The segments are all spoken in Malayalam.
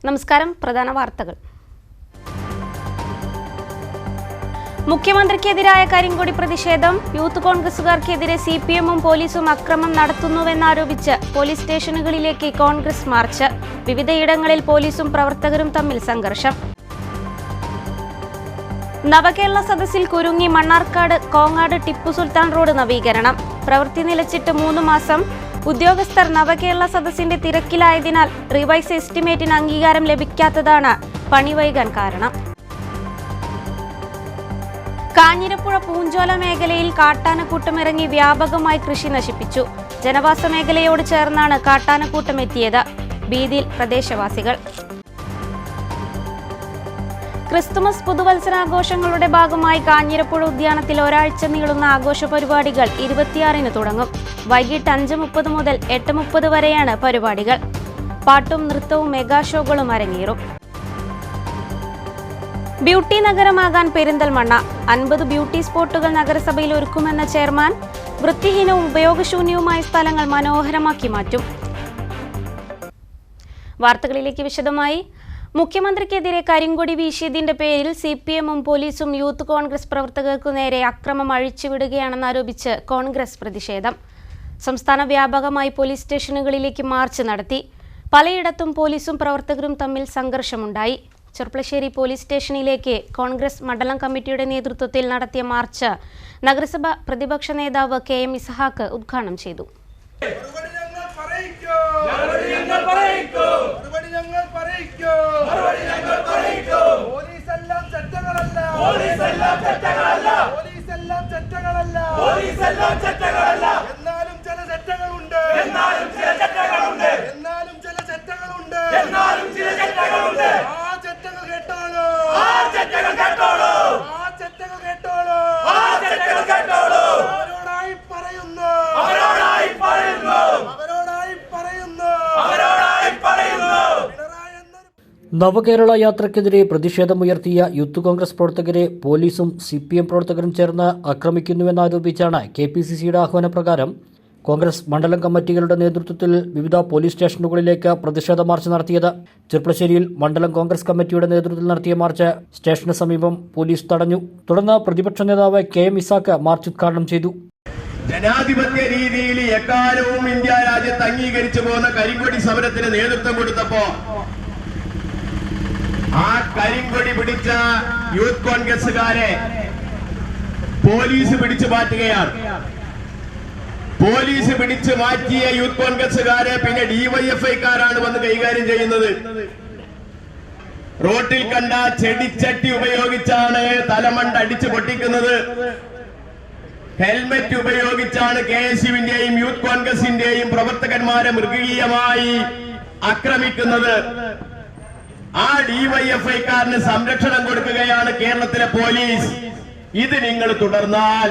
നമസ്കാരം. പ്രധാന വാർത്തകൾ. മുഖ്യമന്ത്രിക്കെതിരായ കരിങ്കൊടി പ്രതിഷേധം. യൂത്ത് കോൺഗ്രസുകാർക്കെതിരെ സിപിഎമ്മും പോലീസും അക്രമം നടത്തുന്നുവെന്നാരോപിച്ച് പോലീസ് സ്റ്റേഷനുകളിലേക്ക് കോൺഗ്രസ് മാർച്ച്. വിവിധയിടങ്ങളിൽ പോലീസും പ്രവർത്തകരും തമ്മിൽ സംഘർഷം. നവകേരള സദസ്സിൽ കുരുങ്ങി മണ്ണാർക്കാട് കോങ്ങാട് ടിപ്പു സുൽത്താൻ റോഡ് നവീകരണം. പ്രവൃത്തി നിലച്ചിട്ട് 3 മാസം. ഉദ്യോഗസ്ഥർ നവകേരള സദസ്സിന്റെ തിരക്കിലായതിനാൽ റിവൈസ് എസ്റ്റിമേറ്റിന് അംഗീകാരം ലഭിക്കാത്തതാണ് പണി വൈകാൻ കാരണം. കാഞ്ഞിരപ്പുഴ പൂഞ്ചോല മേഖലയിൽ കാട്ടാനക്കൂട്ടം ഇറങ്ങി വ്യാപകമായി കൃഷി നശിപ്പിച്ചു. ജനവാസ മേഖലയോട് ചേർന്നാണ് കാട്ടാനക്കൂട്ടം എത്തിയത്. ഭീതിയിൽ പ്രദേശവാസികൾ. ക്രിസ്തുമസ് പുതുവത്സരാഘോഷങ്ങളുടെ ഭാഗമായി കാഞ്ഞിരപ്പുഴ ഉദ്യാനത്തിൽ ഒരാഴ്ച നീളുന്ന ആഘോഷ പരിപാടികൾ 26-ന് തുടങ്ങും. വൈകിട്ട് 5:30 മുതൽ 8:30 വരെയാണ് പരിപാടികൾ. പാട്ടും നൃത്തവും മെഗാ ഷോകളും അരങ്ങേറും. ബ്യൂട്ടി നഗരമാകാൻ പെരിന്തൽമണ്ണ. 50 ബ്യൂട്ടി സ്പോട്ടുകൾ നഗരസഭയിൽ ഒരുക്കുമെന്ന ചെയർമാൻ. വൃത്തിഹീനവും ഉപയോഗശൂന്യവുമായ സ്ഥലങ്ങൾ മനോഹരമാക്കി മാറ്റും. വാർത്തകളിലേക്ക് വിശദമായി. മുഖ്യമന്ത്രിക്കെതിരെ കരിങ്കൊടി വീശിയതിന്റെ പേരിൽ സിപിഎമ്മും പോലീസും യൂത്ത് കോൺഗ്രസ് പ്രവർത്തകർക്കു നേരെ അക്രമം അഴിച്ചുവിടുകയാണെന്നാരോപിച്ച് കോൺഗ്രസ് പ്രതിഷേധം. സംസ്ഥാന വ്യാപകമായി പോലീസ് സ്റ്റേഷനുകളിലേക്ക് മാർച്ച് നടത്തി. പലയിടത്തും പോലീസും പ്രവർത്തകരും തമ്മിൽ സംഘർഷമുണ്ടായി. ചെർപ്പളശ്ശേരി പോലീസ് സ്റ്റേഷനിലേക്ക് കോൺഗ്രസ് മണ്ഡലം കമ്മിറ്റിയുടെ നേതൃത്വത്തിൽ നടത്തിയ മാർച്ച് നഗരസഭ പ്രതിപക്ഷ നേതാവ് KM ഇസ്ഹാഖ് ഉദ്ഘാടനം ചെയ്തു. നവകേരള യാത്രയ്ക്കെതിരെ പ്രതിഷേധമുയർത്തിയ യൂത്ത് കോൺഗ്രസ് പ്രവർത്തകരെ പോലീസും CPM പ്രവർത്തകരും ചേർന്ന് ആക്രമിക്കുന്നുവെന്നാരോപിച്ചാണ് KPCCയുടെ ആഹ്വാനപ്രകാരം കോൺഗ്രസ് മണ്ഡലം കമ്മിറ്റികളുടെ നേതൃത്വത്തിൽ വിവിധ പോലീസ് സ്റ്റേഷനുകളിലേക്ക് പ്രതിഷേധ മാർച്ച് നടത്തിയത്. ചെർപ്പളശ്ശേരിയിൽ മണ്ഡലം കോൺഗ്രസ് കമ്മിറ്റിയുടെ നേതൃത്വത്തിൽ നടത്തിയ മാർച്ച് സ്റ്റേഷന് സമീപം പോലീസ് തടഞ്ഞു. തുടർന്ന് പ്രതിപക്ഷ നേതാവ് KM ഇസ്ഹാഖ് മാർച്ച് ഉദ്ഘാടനം ചെയ്തു. ജനാധിപത്യ രീതിയിൽ എക്കാലവും ഇന്ത്യ രാജ്യത്ത് അംഗീകരിച്ചു പോകുന്ന കരിങ്കൊടി സമരത്തിന് നേതൃത്വം കൊടുത്തപ്പോ ആ കരിങ്കൊടി പിടിച്ച യൂത്ത് കോൺഗ്രസുകാരെ പോലീസ് പിടിച്ചു മാറ്റുകയാണ്. പോലീസ് പിടിച്ചു മാറ്റിയ യൂത്ത് കോൺഗ്രസുകാരെ പിന്നെ DYFIക്കാരാണ് വന്ന് കൈകാര്യം ചെയ്യുന്നത്. റോട്ടിൽ കണ്ട ചെടിച്ചട്ടി ഉപയോഗിച്ചാണ് തലമണ്ട അടിച്ചു പൊട്ടിക്കുന്നത്. ഹെൽമെറ്റ് ഉപയോഗിച്ചാണ് KSUവിന്റെയും യൂത്ത് കോൺഗ്രസിന്റെയും പ്രവർത്തകന്മാരെ മൃഗീയമായി ആക്രമിക്കുന്നത്. ആ DYFIക്കാരന് സംരക്ഷണം കൊടുക്കുകയാണ് കേരളത്തിലെ പോലീസ്. ഇത് നിങ്ങൾ തുടർന്നാൽ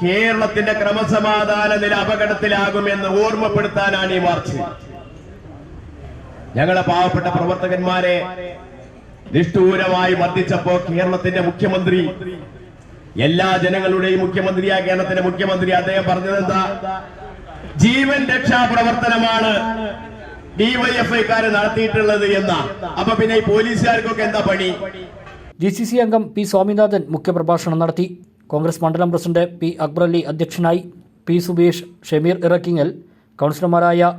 കേരളത്തിന്റെ ക്രമസമാധാന നില അപകടത്തിലാകുമെന്ന് ഓർമ്മപ്പെടുത്താനാണ് ഈ മാർച്ച്. ഞങ്ങളെ പാവപ്പെട്ട പ്രവർത്തകന്മാരെ നിഷ്ഠൂരമായി മർദ്ദിച്ചപ്പോ കേരളത്തിന്റെ മുഖ്യമന്ത്രി, എല്ലാ ജനങ്ങളുടെയും മുഖ്യമന്ത്രിയായ കേരളത്തിന്റെ മുഖ്യമന്ത്രി, അദ്ദേഹം പറഞ്ഞതെന്താ? ജീവൻ രക്ഷാ പ്രവർത്തനമാണ് DYFIക്കാര് നടത്തിയിട്ടുള്ളത് എന്നാ. അപ്പൊ പിന്നെ ഈ പോലീസുകാർക്കൊക്കെ എന്താ പണി? GCC അംഗം P സ്വാമിനാഥൻ മുഖ്യപ്രഭാഷണം നടത്തി. കോൺഗ്രസ് മണ്ഡലം പ്രസിഡന്റ് P അക്ബർ അലി അധ്യക്ഷനായി. P സുബീഷ്, ഷമീർ ഇറക്കിങ്ങൽ, കൗൺസിലർമാരായ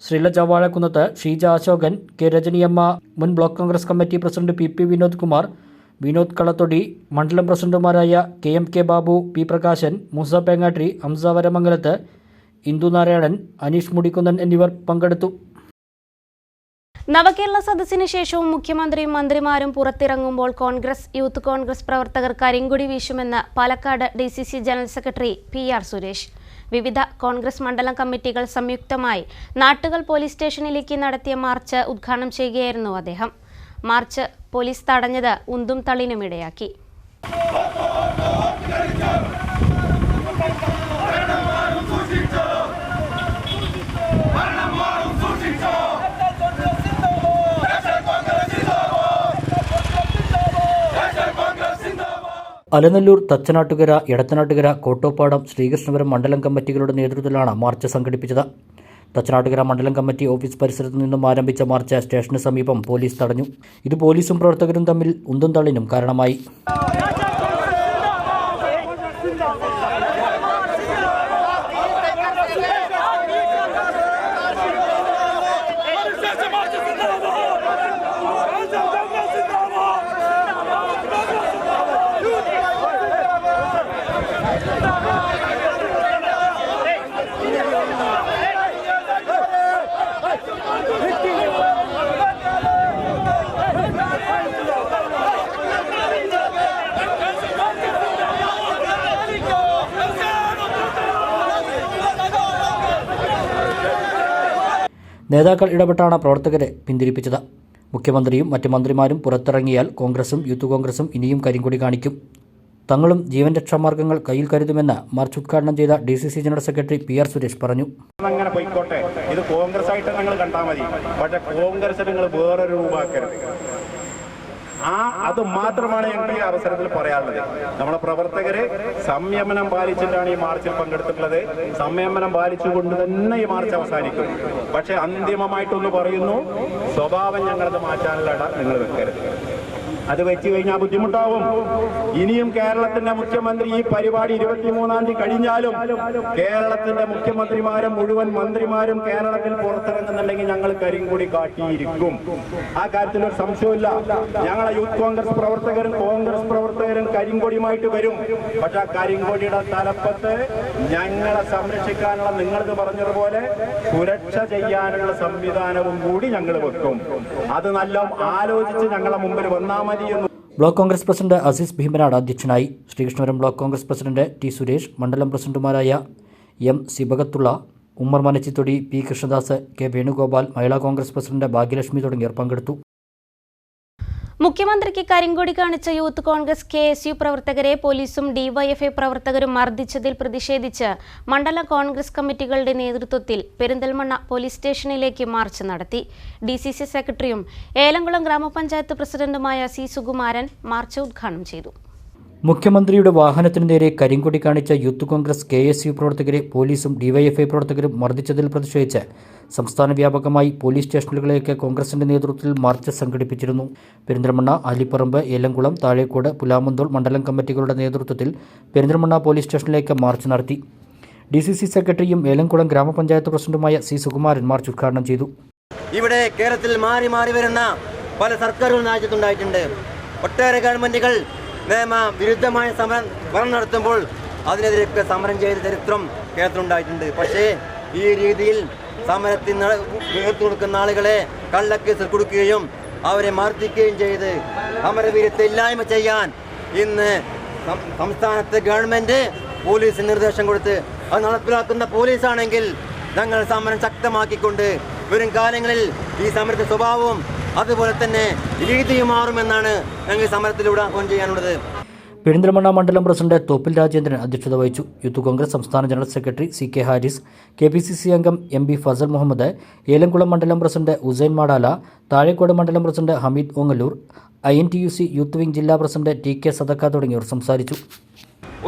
ശ്രീലജ വാഴക്കുന്നത്ത്, ഷീജ അശോകൻ, K രജനിയമ്മ, മുൻ block Congress committee president PP Vinod Kumar, Vinod Kalathodi, മണ്ഡലം പ്രസിഡന്റുമാരായ KMK ബാബു, P പ്രകാശൻ, മൂസ പേങ്ങാട്രി, ഹംസ വരമംഗലത്ത്, ഇന്ദു നാരായണൻ, അനീഷ് മുടിക്കുന്നൻ എന്നിവർ പങ്കെടുത്തു. നവകേരള സദസ്സിന് ശേഷവും മുഖ്യമന്ത്രിയും മന്ത്രിമാരും പുറത്തിറങ്ങുമ്പോൾ യൂത്ത് കോൺഗ്രസ് പ്രവർത്തകർ കരിങ്കൊടി വീശുമെന്ന് Palakkad DCC general secretary PR Suresh. വിവിധ കോൺഗ്രസ് മണ്ഡലം കമ്മിറ്റികൾ സംയുക്തമായി നാട്ടുകൽ പോലീസ് സ്റ്റേഷനിലേക്ക് നടത്തിയ മാർച്ച് ഉദ്ഘാടനം ചെയ്യുകയായിരുന്നു അദ്ദേഹം. മാർച്ച് പോലീസ് തടഞ്ഞത് ഉന്തും തള്ളിനും ഇടയാക്കി. അലനല്ലൂർ, തച്ചനാട്ടുകര, എടത്തനാട്ടുകര, കോട്ടോപ്പാടം, ശ്രീകൃഷ്ണപുരം മണ്ഡലം കമ്മിറ്റികളുടെ നേതൃത്വത്തിലാണ് മാർച്ച് സംഘടിപ്പിച്ചത്. തച്ചനാട്ടുകര മണ്ഡലം കമ്മിറ്റി ഓഫീസ് പരിസരത്തു നിന്നും ആരംഭിച്ച മാർച്ച് സ്റ്റേഷന് സമീപം പോലീസ് തടഞ്ഞു. ഇത് പോലീസും പ്രവർത്തകരും തമ്മിൽ ഉന്തും തള്ളിനും കാരണമായി. നേതാക്കൾ ഇടപെട്ടാണ് പ്രവർത്തകരെ പിന്തിരിപ്പിച്ചത്. മുഖ്യമന്ത്രിയും മറ്റ് മന്ത്രിമാരും പുറത്തിറങ്ങിയാൽ കോൺഗ്രസും യൂത്ത് കോൺഗ്രസും ഇനിയും കരിങ്കൊടി കാണിക്കും. തങ്ങളും ജീവൻ രക്ഷാമാർഗങ്ങൾ കയ്യിൽ കരുതുമെന്ന് മാർച്ച് ഉദ്ഘാടനം ചെയ്ത DCC general secretary PR Suresh പറഞ്ഞു. അങ്ങനെ പോയിക്കോട്ടെ, ഇത് കോൺഗ്രസ് ആയിട്ട് നിങ്ങൾ കണ്ടാൽ മതി, പക്ഷെ കോൺഗ്രസ് നിങ്ങൾ വേറൊരു രൂപമാക്കരുത്. അത് മാത്രമാണ് ഞങ്ങൾക്ക് ഈ അവസരത്തിൽ പറയാനുള്ളത്. നമ്മുടെ പ്രവർത്തകര് സംയമനം പാലിച്ചിട്ടാണ് ഈ മാർച്ചിൽ പങ്കെടുത്തിട്ടുള്ളത്. സംയമനം പാലിച്ചുകൊണ്ട് തന്നെ ഈ മാർച്ച് അവസാനിക്കും. പക്ഷെ അന്തിമമായിട്ടൊന്ന് പറയുന്നു, സ്വഭാവം ഞങ്ങളത് മാറ്റാനുള്ള നിങ്ങൾ വെക്കരുത്. അത് വെച്ച് കഴിഞ്ഞാൽ ബുദ്ധിമുട്ടാവും. ഇനിയും കേരളത്തിന്റെ മുഖ്യമന്ത്രി ഈ പരിപാടി 23-ാം തീയതി കഴിഞ്ഞാലും കേരളത്തിന്റെ മുഖ്യമന്ത്രിമാരും മുഴുവൻ മന്ത്രിമാരും കേരളത്തിൽ പുറത്തിറങ്ങുന്നുണ്ടെങ്കിൽ ഞങ്ങൾ കരിങ്കൊടി കാട്ടിയിരിക്കും. ആ കാര്യത്തിൽ ഒരു സംശയമില്ല. ഞങ്ങളെ യൂത്ത് കോൺഗ്രസ് പ്രവർത്തകരും കോൺഗ്രസ് പ്രവർത്തകരും കരിങ്കൊടിയുമായിട്ട് വരും. പക്ഷെ ആ കരിങ്കൊടിയുടെ തലപ്പത്ത് ഞങ്ങളെ സംരക്ഷിക്കാനുള്ള, നിങ്ങളിത് പറഞ്ഞതുപോലെ സുരക്ഷ ചെയ്യാനുള്ള സംവിധാനവും കൂടി ഞങ്ങൾ വെക്കും. അത് നല്ല ആലോചിച്ച് ഞങ്ങളെ മുമ്പിൽ വന്നാൽ മതി. ബ്ലോക്ക് കോൺഗ്രസ് പ്രസിഡന്റ് അസീസ് ഭീമനാട് അധ്യക്ഷനായി. Sreekrishnapuram block Congress president T Suresh, മണ്ഡലം പ്രസിഡന്റുമാരായ M Sibagathulla, Ummer Manachithodi, P Krishnadas, K Venugopal, Mahila Congress president Bhagyalakshmi തുടങ്ങിയവർ പങ്കെടുത്തു. മുഖ്യമന്ത്രിക്ക് കരിങ്കൊടി കാണിച്ച യൂത്ത് കോൺഗ്രസ് KSU പ്രവർത്തകരെ പോലീസും DYFI പ്രവർത്തകരും മർദ്ദിച്ചതിൽ പ്രതിഷേധിച്ച് മണ്ഡലം കോൺഗ്രസ് കമ്മിറ്റികളുടെ നേതൃത്വത്തിൽ പെരിന്തൽമണ്ണ പോലീസ് സ്റ്റേഷനിലേക്ക് മാർച്ച് നടത്തി. DCC സെക്രട്ടറിയും ഏലംകുളം ഗ്രാമപഞ്ചായത്ത് പ്രസിഡന്റുമായ C സുകുമാരൻ മാർച്ച് ഉദ്ഘാടനം ചെയ്തു. മുഖ്യമന്ത്രിയുടെ വാഹനത്തിനു നേരെ കരിങ്കൊടി കാണിച്ച യൂത്ത് കോൺഗ്രസ് KSU പ്രവർത്തകരെ പോലീസും DYFI പ്രവർത്തകരും മർദ്ദിച്ചതിൽ പ്രതിഷേധിച്ച് സംസ്ഥാന വ്യാപകമായി പോലീസ് സ്റ്റേഷനുകളിലേക്ക് കോൺഗ്രസിന്റെ നേതൃത്വത്തിൽ മാർച്ച് സംഘടിപ്പിച്ചിരുന്നു. പെരിന്തൽമണ്ണ, ആലിപ്പറമ്പ്, ഏലംകുളം, താഴേക്കോട്, പുലാമന്തോൾ മണ്ഡലം കമ്മിറ്റികളുടെ നേതൃത്വത്തിൽ പെരിന്തൽമണ്ണ പോലീസ് സ്റ്റേഷനിലേക്ക് മാർച്ച് നടത്തി. DCC സെക്രട്ടറിയും ഏലംകുളം ഗ്രാമപഞ്ചായത്ത് പ്രസിഡന്റുമായ C സുകുമാരൻ മാർച്ച് ഉദ്ഘാടനം ചെയ്തു. ഇവിടെ കേരളത്തിൽ മാറി മാറി വരുന്ന പല സർക്കാരുകൾ രാജ്യത്തുണ്ടായിട്ടുണ്ട്. ഒട്ടേറെ ഗവൺമെന്റുകൾ നിയമ വിരുദ്ധമായ സമരം നടത്തുമ്പോൾ അതിനെതിരെയൊക്കെ സമരം ചെയ്ത ചരിത്രം കേരളത്തിലുണ്ടായിട്ടുണ്ട്. പക്ഷേ ഈ രീതിയിൽ സമരത്തിന് നേതൃത്വം കൊടുക്കുന്ന ആളുകളെ കള്ളക്കേസിൽ കൊടുക്കുകയും അവരെ മർദ്ദിക്കുകയും ചെയ്ത് സമരവീര്യത്തെ ഇല്ലായ്മ ചെയ്യാൻ ഇന്ന് സംസ്ഥാനത്തെ ഗവൺമെന്റ് പോലീസിന് നിർദ്ദേശം കൊടുത്ത് അത് നടപ്പിലാക്കുന്ന പോലീസാണെങ്കിൽ ഞങ്ങൾ സമരം ശക്തമാക്കിക്കൊണ്ട് വരും കാലങ്ങളിൽ ഈ സമരത്തെ സ്വഭാവവും അതുപോലെ തന്നെ രീതിയും മാറുമെന്നാണ് ഞങ്ങൾ സമരത്തിലൂടെ ആഹ്വാനം ചെയ്യാനുള്ളത്. പെരിന്തൽമണ്ണ മണ്ഡലം പ്രസിഡന്റ് തോപ്പിൽ രാജേന്ദ്രൻ അധ്യക്ഷത വഹിച്ചു. യൂത്ത് കോൺഗ്രസ് സംസ്ഥാന general secretary CK Haris, KPCC അംഗം MB ഫസൽ മുഹമ്മദ്, ഏലംകുളം മണ്ഡലം പ്രസിഡന്റ് ഉസൈൻ മാടാല, താഴേക്കോട് മണ്ഡലം president Hameed Ongallur, INTUC youth wing ജില്ലാ പ്രസിഡന്റ് TK സദക്ക തുടങ്ങിയവർ സംസാരിച്ചു.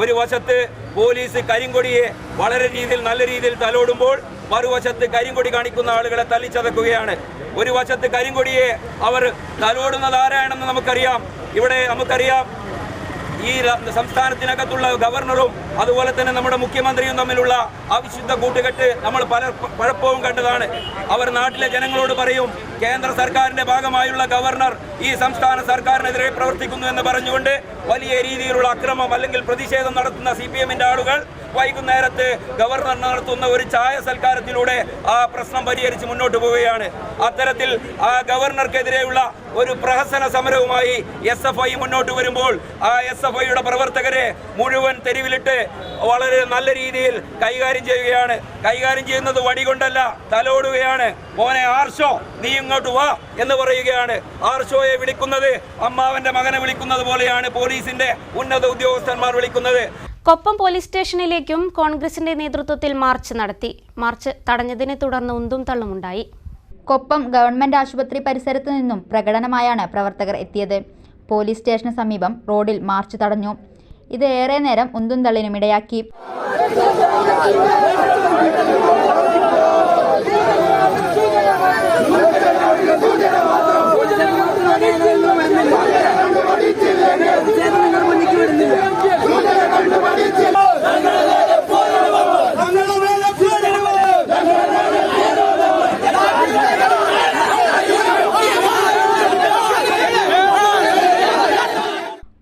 ഒരു വശത്ത് പോലീസ് കരിങ്കൊടിയെ വളരെ നല്ല രീതിയിൽ തലോടുമ്പോൾ മറുവശത്ത് കരിങ്കൊടി കാണിക്കുന്ന ആളുകളെ തല്ലിച്ചതക്കുകയാണ്. ഒരു വശത്ത് കരിങ്കൊടിയെ അവർ തലോടുന്നത് ആരാണെന്ന് നമുക്കറിയാം. ഇവിടെ നമുക്കറിയാം, ഈ സംസ്ഥാനത്തിനകത്തുള്ള ഗവർണറും അതുപോലെ തന്നെ നമ്മുടെ മുഖ്യമന്ത്രിയും തമ്മിലുള്ള അവിശുദ്ധ കൂട്ടുകെട്ട് നമ്മൾ പലപ്പോഴും കണ്ടതാണ്. അവർ നാട്ടിലെ ജനങ്ങളോട് പറയും, കേന്ദ്ര സർക്കാരിന്റെ ഭാഗമായുള്ള ഗവർണർ ഈ സംസ്ഥാന സർക്കാരിനെതിരെ പ്രവർത്തിക്കുന്നു എന്ന് പറഞ്ഞുകൊണ്ട് വലിയ രീതിയിലുള്ള അക്രമം അല്ലെങ്കിൽ പ്രതിഷേധം നടത്തുന്ന CPMന്റെ ആളുകൾ വൈകുന്നേരത്ത് ഗവർണർ നടത്തുന്ന ഒരു ചായ സൽക്കാരത്തിലൂടെ ആ പ്രശ്നം പരിഹരിച്ച് മുന്നോട്ട് പോവുകയാണ്. അത്തരത്തിൽ ആ ഗവർണർക്കെതിരെയുള്ള ഒരു പ്രഹസന സമരവുമായി SFI മുന്നോട്ട് വരുമ്പോൾ ആ SFIയുടെ പ്രവർത്തകരെ മുഴുവൻ തെരുവിലിട്ട് വളരെ നല്ല രീതിയിൽ കൈകാര്യം ചെയ്യുകയാണ്. കൈകാര്യം ചെയ്യുന്നത് വടികൊണ്ടല്ല, തലോടുകയാണ്. മോനെ ആർഷോ, നീ ഇങ്ങോട്ട് വാ എന്ന് പറയുകയാണ്. ആർഷോയെ വിളിക്കുന്നത് അമ്മാവന്റെ മകനെ വിളിക്കുന്നത് പോലെയാണ് പോലീസിന്റെ ഉന്നത ഉദ്യോഗസ്ഥന്മാർ വിളിക്കുന്നത്. കൊപ്പം പോലീസ് സ്റ്റേഷനിലേക്കും കോൺഗ്രസിന്റെ നേതൃത്വത്തിൽ മാർച്ച് നടത്തി. മാർച്ച് തടഞ്ഞതിനെ തുടർന്ന് ഉന്തും തള്ളുമുണ്ടായി. കൊപ്പം ഗവൺമെന്റ് ആശുപത്രി പരിസരത്ത് നിന്നും പ്രകടനമായാണ് പ്രവർത്തകർ എത്തിയത്. പോലീസ് സ്റ്റേഷന് സമീപം റോഡിൽ മാർച്ച് തടഞ്ഞു. ഇത് ഏറെ നേരം ഉന്തും തള്ളിനുമിടയാക്കി.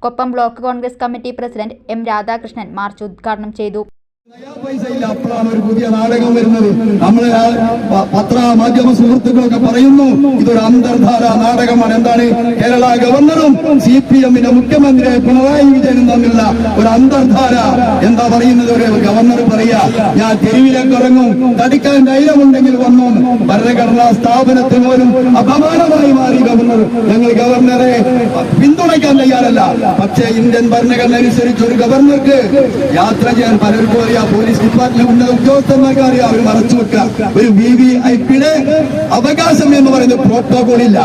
Koppam block Congress committee president M Radhakrishnan march ഉദ്ഘാടനം ചെയ്തു. പൈസയില്ല, അപ്പോഴാണ് ഒരു പുതിയ നാടകം വരുന്നത്. നമ്മളെ പത്രമാധ്യമ സുഹൃത്തുക്കളൊക്കെ പറയുന്നു ഇതൊരു അന്തർധാര നാടകമാണ്. എന്താണ്? കേരള ഗവർണറും CPM-ന്റെ മുഖ്യമന്ത്രി പിണറായി വിജയനും തമ്മിലുള്ള ഒരു അന്തർധാര. എന്താ പറയുന്നത്? ഒരു ഗവർണർ പറയാ, ഞാൻ തെരുവിലേക്ക് ഇറങ്ങും, തടിക്കാൻ ധൈര്യമുണ്ടെങ്കിൽ വന്നു. ഭരണഘടനാ സ്ഥാപനത്തിന് പോലും അപമാനമായി മാറി ഗവർണർ. ഞങ്ങൾ ഗവർണറെ പിന്തുണയ്ക്കാൻ തയ്യാറല്ല. പക്ഷേ ഇന്ത്യൻ ഭരണഘടന അനുസരിച്ച് ഒരു ഗവർണർക്ക് യാത്ര ചെയ്യാൻ പലർക്കും അറിയാം. പോലീസ് ഡിപ്പാർട്ട്മെന്റ് ഉന്നത ഉദ്യോഗസ്ഥന്മാർക്ക് അറിയാം. അവർ മറച്ചു വെക്കുക. ഒരു VVIP-യുടെ അവകാശം എന്ന് പറയുന്നത് പ്രോട്ടോകോൾ ഇല്ല.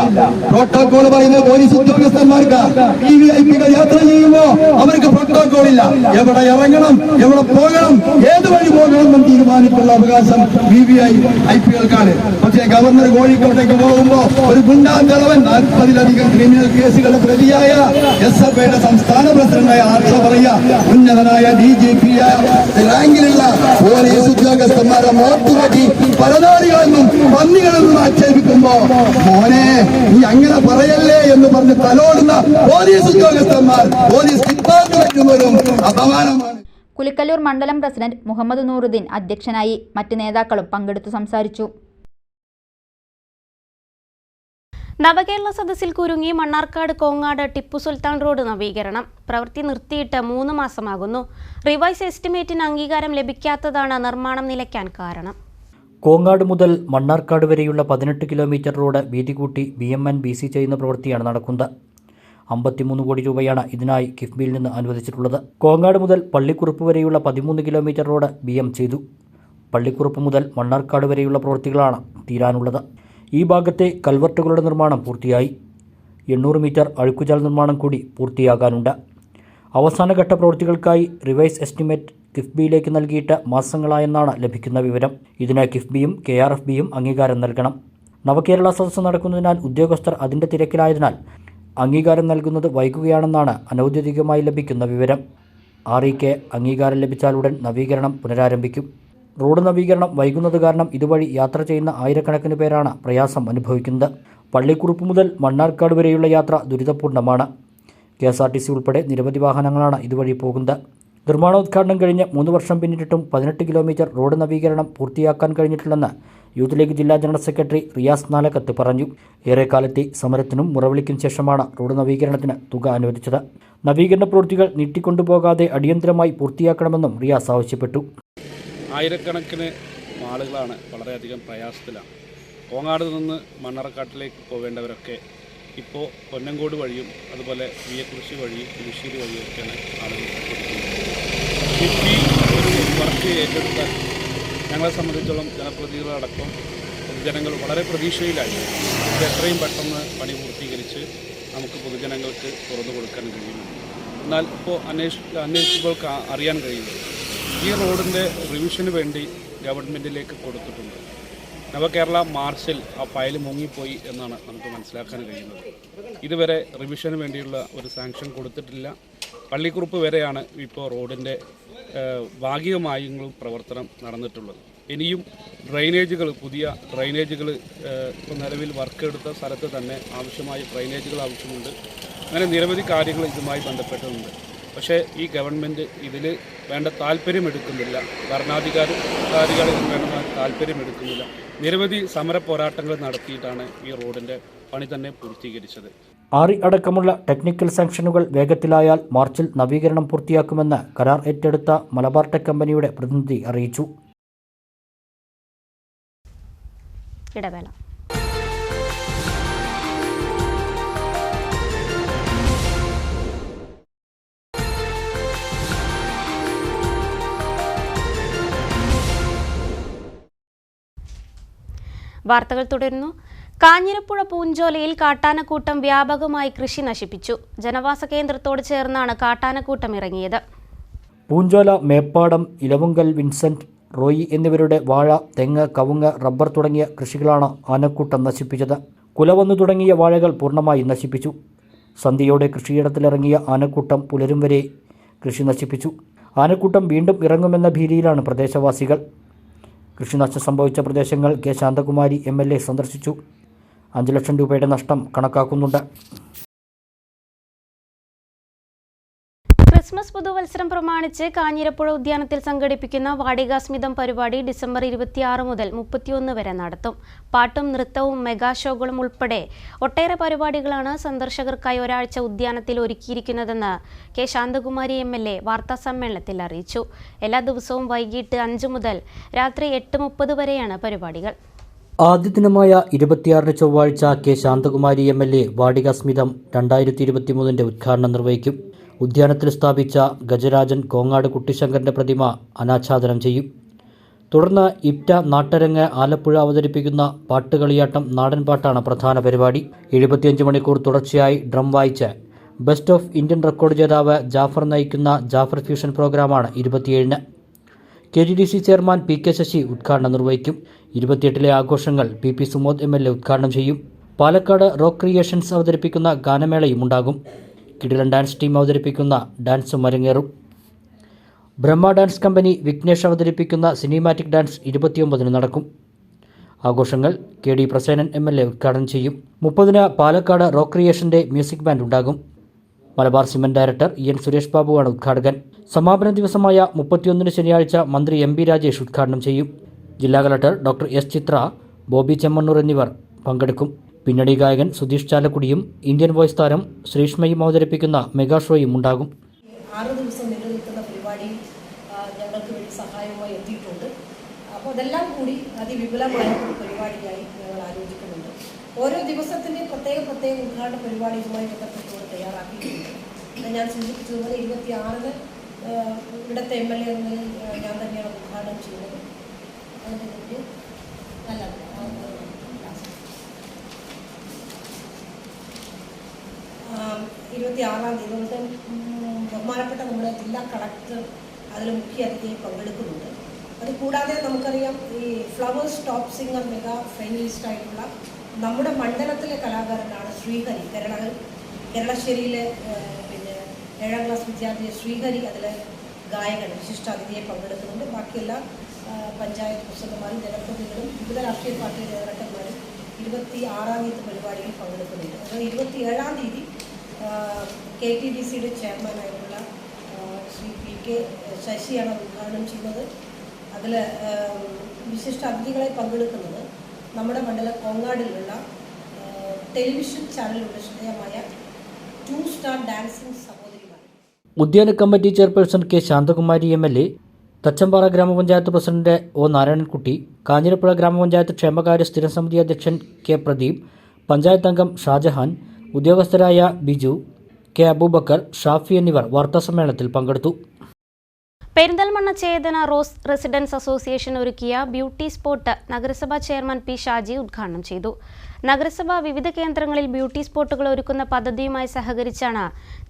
പ്രോട്ടോകോൾ പറയുന്നത് പോലീസ് ഉദ്യോഗസ്ഥന്മാർക്ക്. VVIP-കൾ യാത്ര ചെയ്യുമ്പോൾ അവർക്ക് പ്രോട്ടോകോൾ ഇല്ല. എവിടെ ഇറങ്ങണം, എവിടെ പോകണം, ഏത് വഴി പോകണം എന്ന് തീരുമാനിക്കുള്ള അവകാശം VVIP-കൾക്കാണ്. പക്ഷേ ഗവർണർ കോഴിക്കോട്ടേക്ക് പോകുമ്പോൾ ഒരു ഗുണ്ടാ തലവൻ 40-ലധികം ക്രിമിനൽ കേസുകളുടെ പ്രതിയായ SFI-യുടെ സംസ്ഥാന പ്രസിഡന്റായ ആർഷ പറയാ, ഉന്നതനായ DGP റാങ്കിലുള്ള പോലീസ് ഉദ്യോഗസ്ഥന്മാരെ മോത്തുമാറ്റി പരനാരികളെന്നും പന്നികളെന്നും ആക്ഷേപിക്കുമ്പോ മോനെ നീ അങ്ങനെ പറയല്ലേ എന്ന് പറഞ്ഞ് തലോടുന്ന പോലീസ് ഉദ്യോഗസ്ഥന്മാർ പോലീസ് ഡിപ്പാർട്ട്മെന്റ് പോലും അപമാനമാണ്. കുലിക്കല്ലൂർ മണ്ഡലം പ്രസിഡന്റ് മുഹമ്മദ് നൂറുദ്ദീൻ അധ്യക്ഷനായി. മറ്റ് നേതാക്കളും പങ്കെടുത്തു സംസാരിച്ചു. നവകേരള സദസ്സിൽ കുരുങ്ങി മണ്ണാർക്കാട് കോങ്ങാട് ടിപ്പു സുൽത്താൻ റോഡ് നവീകരണം. പ്രവൃത്തി നിർത്തിയിട്ട് 3 മാസമാകുന്നു. റിവൈസ് എസ്റ്റിമേറ്റിന് അംഗീകാരം ലഭിക്കാത്തതാണ് നിർമ്മാണം നിലയ്ക്കാൻ കാരണം. കോങ്ങാട് മുതൽ മണ്ണാർക്കാട് വരെയുള്ള 18 കിലോമീറ്റർ റോഡ് വീതി കൂട്ടി BMN-BC ചെയ്യുന്ന പ്രവൃത്തിയാണ് നടക്കുന്നത്. 53 കോടി രൂപയാണ് ഇതിനായി കിഫ്ബിയിൽ നിന്ന് അനുവദിച്ചിട്ടുള്ളത്. കോങ്ങാട് മുതൽ പള്ളിക്കുറുപ്പ് വരെയുള്ള 13 കിലോമീറ്റർ റോഡ് BM ചെയ്തു. പള്ളിക്കുറുപ്പ് മുതൽ മണ്ണാർക്കാട് വരെയുള്ള പ്രവൃത്തികളാണ് തീരാനുള്ളത്. ഈ ഭാഗത്തെ കൽവർട്ടുകളുടെ നിർമ്മാണം പൂർത്തിയായി. 800 മീറ്റർ അഴുക്കുചാൽ നിർമ്മാണം കൂടി പൂർത്തിയാകാനുണ്ട്. അവസാനഘട്ട പ്രവൃത്തികൾക്കായി റിവൈസ് എസ്റ്റിമേറ്റ് കിഫ്ബിയിലേക്ക് നൽകിയിട്ട് മാസങ്ങളായെന്നാണ് ലഭിക്കുന്ന വിവരം. ഇതിന് കിഫ്ബിയും KRFBയും അംഗീകാരം നൽകണം. നവകേരള സദസ്സ് നടക്കുന്നതിനാൽ ഉദ്യോഗസ്ഥർ അതിൻ്റെ തിരക്കിലായതിനാൽ അംഗീകാരം നൽകുന്നത് വൈകുകയാണെന്നാണ് അനൗദ്യോഗികമായി ലഭിക്കുന്ന വിവരം. REK അംഗീകാരം ലഭിച്ചാലുടൻ നവീകരണം പുനരാരംഭിക്കും. റോഡ് നവീകരണം വൈകുന്നത് കാരണം ഇതുവഴി യാത്ര ചെയ്യുന്ന ആയിരക്കണക്കിന് പേരാണ് പ്രയാസം അനുഭവിക്കുന്നത്. പള്ളിക്കുറുപ്പ് മുതൽ മണ്ണാർക്കാട് വരെയുള്ള യാത്ര ദുരിതപൂർണ്ണമാണ്. KSRTC ഉൾപ്പെടെ നിരവധി വാഹനങ്ങളാണ് ഇതുവഴി പോകുന്നത്. നിർമ്മാണോദ്ഘാടനം കഴിഞ്ഞ് 3 വർഷം പിന്നിട്ടിട്ടും 18 കിലോമീറ്റർ റോഡ് നവീകരണം പൂർത്തിയാക്കാൻ കഴിഞ്ഞിട്ടില്ലെന്ന് യൂത്ത് ലീഗ് ജില്ലാ ജനറൽ സെക്രട്ടറി റിയാസ് നാലക്കത്ത് പറഞ്ഞു. ഏറെക്കാലത്തെ സമരത്തിനും മുറവിളിക്കും ശേഷമാണ് റോഡ് നവീകരണത്തിന് തുക അനുവദിച്ചത്. നവീകരണ പ്രവൃത്തികൾ നീട്ടിക്കൊണ്ടുപോകാതെ അടിയന്തരമായി പൂർത്തിയാക്കണമെന്നും റിയാസ് ആവശ്യപ്പെട്ടു. ആയിരക്കണക്കിന് ആളുകളാണ് വളരെയധികം പ്രയാസത്തിലാണ്. കോങ്ങാട് നിന്ന് മണ്ണാർക്കാട്ടിലേക്ക് പോവേണ്ടവരൊക്കെ ഇപ്പോൾ പൊന്നങ്കോട് വഴിയും അതുപോലെ വിയക്കുറിശി വഴിയും പുലിശ്ശേരി വഴിയൊക്കെയാണ് ആളുകൾ കിഫ്ബി ഒരു വർക്ക് ഏറ്റെടുത്താൽ ഞങ്ങളെ സംബന്ധിച്ചോളം ജനപ്രതിനിധികളടക്കം പൊതുജനങ്ങൾ വളരെ പ്രതീക്ഷയിലായി. ഇത് എത്രയും പെട്ടെന്ന് പണി പൂർത്തീകരിച്ച് നമുക്ക് പൊതുജനങ്ങൾക്ക് തുറന്നു കൊടുക്കാൻ കഴിയുന്നു. എന്നാൽ ഇപ്പോൾ അന്വേഷിച്ചപ്പോൾ അറിയാൻ കഴിയുന്നത് ഈ റോഡിൻ്റെ റിവിഷന് വേണ്ടി ഗവൺമെൻറ്റിലേക്ക് കൊടുത്തിട്ടുണ്ട്. നവകേരള മാർച്ചിൽ ആ ഫയൽ മുങ്ങിപ്പോയി എന്നാണ് നമുക്ക് മനസ്സിലാക്കാൻ കഴിയുന്നത്. ഇതുവരെ റിവിഷന് വേണ്ടിയുള്ള ഒരു സാങ്ഷൻ കൊടുത്തിട്ടില്ല. പള്ളിക്കുറുപ്പ് വരെയാണ് ഇപ്പോൾ റോഡിൻ്റെ ഭാഗികമായും പ്രവർത്തനം നടന്നിട്ടുള്ളത്. ഇനിയും ഡ്രൈനേജുകൾ, പുതിയ ഡ്രൈനേജുകൾ ഇപ്പോൾ നിലവിൽ വർക്ക് എടുത്ത സ്ഥലത്ത് തന്നെ ആവശ്യമായ ഡ്രൈനേജുകൾ ആവശ്യമുണ്ട്. അങ്ങനെ നിരവധി കാര്യങ്ങൾ ഇതുമായി ബന്ധപ്പെട്ടുണ്ട്. പക്ഷേ ഈ ഗവൺമെൻറ് ഇതിൽ വേണ്ട താല്പര്യമെടുക്കുന്നില്ല. ഭരണാധികാരികൾ വേണ്ട താല്പര്യമെടുക്കുന്നില്ല. നിരവധി സമര പോരാട്ടങ്ങൾ നടത്തിയിട്ടാണ് ഈ റോഡിൻ്റെ പണി തന്നെ പൂർത്തീകരിച്ചത്. RE അടക്കമുള്ള ടെക്നിക്കൽ സാങ്ഷനുകൾ വേഗത്തിലായാൽ മാർച്ചിൽ നവീകരണം പൂർത്തിയാക്കുമെന്ന് കരാർ ഏറ്റെടുത്ത മലബാർ ടെക് കമ്പനിയുടെ പ്രതിനിധി അറിയിച്ചു. ഇടവേള. വാർത്തകൾ തുടരുന്നു. കാഞ്ഞിരപ്പുഴ പൂഞ്ചോലയിൽ കാട്ടാനക്കൂട്ടം വ്യാപകമായി കൃഷി നശിപ്പിച്ചു. ജനവാസ കേന്ദ്രത്തോട് ചേർന്നാണ് കാട്ടാനക്കൂട്ടം ഇറങ്ങിയത്. പൂഞ്ചോല, മേപ്പാടം, ഇലവുങ്കൽ വിൻസെന്റ്, റോയി എന്നിവരുടെ വാഴ, തെങ്ങ്, കവുങ്ങ്, റബ്ബർ തുടങ്ങിയ കൃഷികളാണ് ആനക്കൂട്ടം നശിപ്പിച്ചത്. കുലവന്നു തുടങ്ങിയ വാഴകൾ പൂർണ്ണമായി നശിപ്പിച്ചു. സന്ധ്യയോടെ കൃഷിയിടത്തിലിറങ്ങിയ ആനക്കൂട്ടം പുലരും വരെ കൃഷി നശിപ്പിച്ചു. ആനക്കൂട്ടം വീണ്ടും ഇറങ്ങുമെന്ന ഭീതിയിലാണ് പ്രദേശവാസികൾ. കൃഷിനഷ്ടം സംഭവിച്ച പ്രദേശങ്ങൾ കെ ശാന്തകുമാരി MLA സന്ദർശിച്ചു. 5 ലക്ഷം രൂപയുടെ നഷ്ടം കണക്കാക്കുന്നുണ്ട്. ക്രിസ്മസ് പുതുവത്സരം പ്രമാണിച്ച് കാഞ്ഞിരപ്പുഴ ഉദ്യാനത്തിൽ സംഘടിപ്പിക്കുന്ന വാടികാസ്മിതം പരിപാടി ഡിസംബർ 26 മുതൽ 31 വരെ നടത്തും. പാട്ടും നൃത്തവും മെഗാ ഷോകളും ഉൾപ്പെടെ ഒട്ടേറെ പരിപാടികളാണ് സന്ദർശകർക്കായി ഒരാഴ്ച ഉദ്യാനത്തിൽ ഒരുക്കിയിരിക്കുന്നതെന്ന് കെ ശാന്തകുമാരി MLA വാർത്താസമ്മേളനത്തിൽ അറിയിച്ചു. എല്ലാ ദിവസവും വൈകിട്ട് 5 മുതൽ രാത്രി 8:30 വരെയാണ് പരിപാടികൾ. ആദ്യ ദിനമായ 26 ചൊവ്വാഴ്ച കെ ശാന്തകുമാരി MLA വാടികാസ്മിതം 2023 ഉദ്ഘാടനം നിർവഹിക്കും. ഉദ്യാനത്തിൽ സ്ഥാപിച്ച ഗജരാജൻ കോങ്ങാട് കുട്ടിശങ്കരന്റെ പ്രതിമ അനാച്ഛാദനം ചെയ്യും. തുടർന്ന് ഇപ്റ്റ നാട്ടരങ്ങ് ആലപ്പുഴ അവതരിപ്പിക്കുന്ന പാട്ടുകളിയാട്ടം നാടൻപാട്ടാണ് പ്രധാന പരിപാടി. 75 മണിക്കൂർ തുടർച്ചയായി ഡ്രം വായിച്ച് ബെസ്റ്റ് ഓഫ് ഇന്ത്യൻ റെക്കോർഡ് ജേതാവ് ജാഫർ നയിക്കുന്ന ജാഫർ ഫ്യൂഷൻ പ്രോഗ്രാമാണ് 27-ന്. KTDC ചെയർമാൻ PK ശശി ഉദ്ഘാടനം നിർവഹിക്കും. 28-ലെ ആഘോഷങ്ങൾ PP സുമോദ് MLA ഉദ്ഘാടനം ചെയ്യും. പാലക്കാട് റോക്ക് ക്രിയേഷൻസ് അവതരിപ്പിക്കുന്ന ഗാനമേളയും ഉണ്ടാകും. കിടിലൻ ഡാൻസ് ടീം അവതരിപ്പിക്കുന്ന ഡാൻസും അരങ്ങേറും. ബ്രഹ്മ ഡാൻസ് കമ്പനി വിഘ്നേഷ് അവതരിപ്പിക്കുന്ന സിനിമാറ്റിക് ഡാൻസ് 29-ന് നടക്കും. ആഘോഷങ്ങൾ KD പ്രസേനൻ MLA ഉദ്ഘാടനം ചെയ്യും. 30-ന് പാലക്കാട് റോക്ക് ക്രിയേഷന്റെ മ്യൂസിക് ബാൻഡ് ഉണ്ടാകും. Malabar cement director EN Suresh ബാബുവാണ് ഉദ്ഘാടകൻ. സമാപന ദിവസമായ 31-ന് ശനിയാഴ്ച മന്ത്രി MB രാജേഷ് ഉദ്ഘാടനം ചെയ്യും. ജില്ലാ കളക്ടർ ഡോക്ടർ S ചിത്ര, ബോബി ചെമ്മണ്ണൂർ എന്നിവർ പങ്കെടുക്കും. പിന്നണി ഗായകൻ സുധീഷ് ചാലക്കുടിയും ഇന്ത്യൻ വോയ്സ് താരം ശ്രീഷ്മയും അവതരിപ്പിക്കുന്ന മെഗാ ഷോയും ഉണ്ടാകും. 6 ദിവസം നിലനിൽക്കുന്ന പരിപാടി ഞങ്ങൾക്ക് വേണ്ടി സഹായവുമായി എത്തിയിട്ടുണ്ട്. അപ്പോൾ അതെല്ലാം കൂടി അതിവിപുലമായ ഒരു പരിപാടിയായി ഞങ്ങൾ ആലോചിക്കുന്നുണ്ട്. ഓരോ ദിവസത്തിൻ്റെ പ്രത്യേക ഉദ്ഘാടന പരിപാടിയുമായി ബന്ധപ്പെട്ടുകൊണ്ട് തയ്യാറാക്കിയിട്ടുണ്ട്. ഞാൻ സൂചിപ്പിച്ചതുപോലെ 26-ന് ഇവിടുത്തെ MLA എന്നതിൽ ഞാൻ തന്നെയാണ് ഉദ്ഘാടനം ചെയ്യുന്നത്. അതിൻ്റെ കൂടി നല്ല 26-ാം തീയതി ബഹുമാനപ്പെട്ട നമ്മുടെ ജില്ലാ കളക്ടർ അതിൽ മുഖ്യ അതിഥിയായി പങ്കെടുക്കുന്നുണ്ട്. അതുകൂടാതെ നമുക്കറിയാം ഈ ഫ്ലവേഴ്സ് ടോപ്പ് സിംഗർ മെഗാ ഫൈനലിസ്റ്റായിട്ടുള്ള നമ്മുടെ മണ്ഡലത്തിലെ കലാകാരനാണ് ശ്രീഹരി. കേരളശ്ശേരിയിലെ 7ാം ക്ലാസ് വിദ്യാർത്ഥി ശ്രീഹരി അതിലെ ഗായകൻ വിശിഷ്ട അതിഥിയായി പങ്കെടുക്കുന്നുണ്ട്. ബാക്കിയെല്ലാ പഞ്ചായത്ത് പ്രസിഡന്റുമാരും ജനപ്രതിനിധികളും വിവിധ രാഷ്ട്രീയ പാർട്ടി നേതാക്കന്മാരും 26-ാം തീയതി പരിപാടിയിൽ പങ്കെടുക്കുന്നുണ്ട്. അത് 27-ാം തീയതി KTDCയുടെ ചെയർമാനായിട്ടുള്ള ശ്രീ PK ശശിയാണ് ഉദ്ഘാടനം ചെയ്യുന്നത്. അതിൽ വിശിഷ്ട അതിഥികളെ പങ്കെടുക്കുന്നത് നമ്മുടെ മണ്ഡലം കോങ്ങാടിലുള്ള ടെലിവിഷൻ ചാനലിലൂടെ ശ്രദ്ധേയമായ 2 സ്റ്റാർ ഡാൻസിംഗ് സഹോദരിമാർ. ഉദ്യാന committee chairperson K Santhakumari MLA, Thachampara ഗ്രാമപഞ്ചായത്ത് പ്രസിഡന്റ് O നാരായണൻകുട്ടി, കാഞ്ഞിരപ്പുഴ ഗ്രാമപഞ്ചായത്ത് ക്ഷേമകാര്യ സ്ഥിരം സമിതി അധ്യക്ഷൻ K പ്രദീപ്, പഞ്ചായത്ത് അംഗം ഷാജഹാൻ, ഉദ്യോഗസ്ഥരായ ബിജു, K അബൂബക്കർ, ഷാഫി എന്നിവർ വാർത്താസമ്മേളനത്തിൽ പങ്കെടുത്തു. പെരിന്തൽമണ്ണ ചേതന റോസ് റെസിഡൻസ് അസോസിയേഷൻ ഒരുക്കിയ ബ്യൂട്ടി സ്പോട്ട് നഗരസഭാ ചെയർമാൻ P ഷാജി ഉദ്ഘാടനം ചെയ്തു. നഗരസഭ വിവിധ കേന്ദ്രങ്ങളിൽ ബ്യൂട്ടി സ്പോട്ടുകൾ ഒരുക്കുന്ന പദ്ധതിയുമായി സഹകരിച്ചാണ്